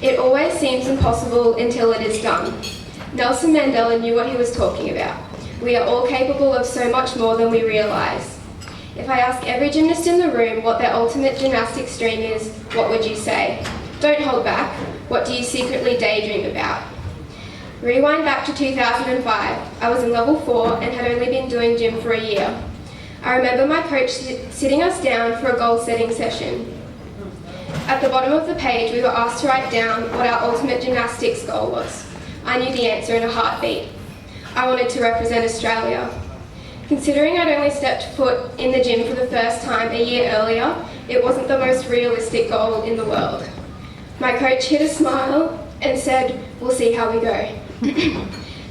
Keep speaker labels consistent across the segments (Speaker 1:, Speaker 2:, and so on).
Speaker 1: It always seems impossible until it is done. Nelson Mandela knew what he was talking about. We are all capable of so much more than we realise. If I ask every gymnast in the room what their ultimate gymnastics dream is, what would you say? Don't hold back. What do you secretly daydream about? Rewind back to 2005. I was in level 4 and had only been doing gym for a year. I remember my coach sitting us down for a goal setting session. At the bottom of the page, we were asked to write down what our ultimate gymnastics goal was. I knew the answer in a heartbeat. I wanted to represent Australia. Considering I'd only stepped foot in the gym for the first time a year earlier, it wasn't the most realistic goal in the world. My coach hid a smile and said, "We'll see how we go."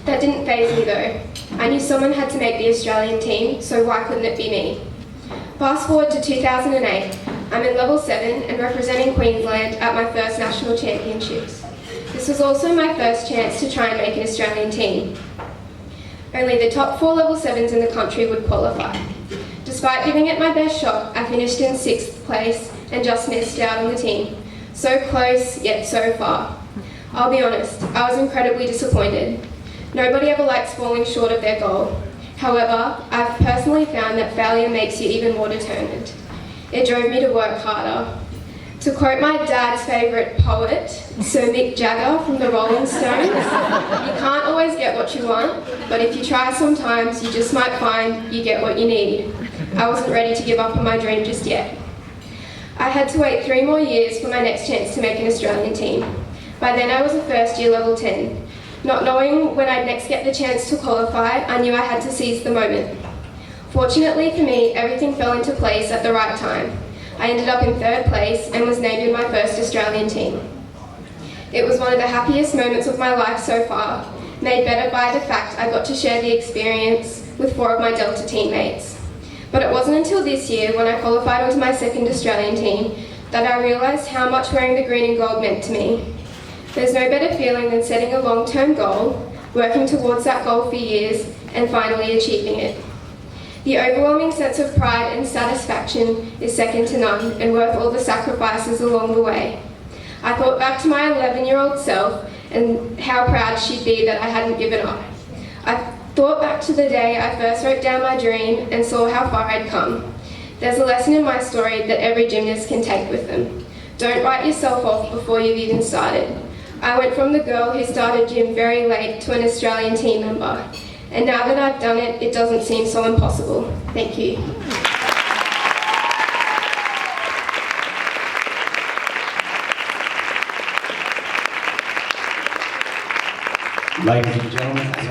Speaker 1: That didn't faze me though. I knew someone had to make the Australian team, so why couldn't it be me? Fast forward to 2008, I'm in level 7 and representing Queensland at my first national championships. This was also my first chance to try and make an Australian team. Only the top 4 level 7s in the country would qualify. Despite giving it my best shot, I finished in 6th place and just missed out on the team. So close, yet so far. I'll be honest, I was incredibly disappointed. Nobody ever likes falling short of their goal. However, I've personally found that failure makes you even more determined. It drove me to work harder. To quote my dad's favourite poet, Sir Mick Jagger from the Rolling Stones, you can't always get what you want, but if you try sometimes, you just might find you get what you need. I wasn't ready to give up on my dream just yet. I had to wait 3 more years for my next chance to make an Australian team. By then I was a first year level 10. Not knowing when I'd next get the chance to qualify, I knew I had to seize the moment. Fortunately for me, everything fell into place at the right time. I ended up in 3rd place and was named in my first Australian team. It was one of the happiest moments of my life so far, made better by the fact I got to share the experience with 4 of my Delta teammates. But it wasn't until this year, when I qualified onto my 2nd Australian team, that I realised how much wearing the green and gold meant to me. There's no better feeling than setting a long-term goal, working towards that goal for years, and finally achieving it. The overwhelming sense of pride and satisfaction is second to none and worth all the sacrifices along the way. I thought back to my 11-year-old self and how proud she'd be that I hadn't given up. I thought back to the day I first wrote down my dream and saw how far I'd come. There's a lesson in my story that every gymnast can take with them. Don't write yourself off before you've even started. I went from the girl who started gym very late to an Australian team member. And now that I've done it, it doesn't seem so impossible. Thank you.
Speaker 2: Ladies and gentlemen,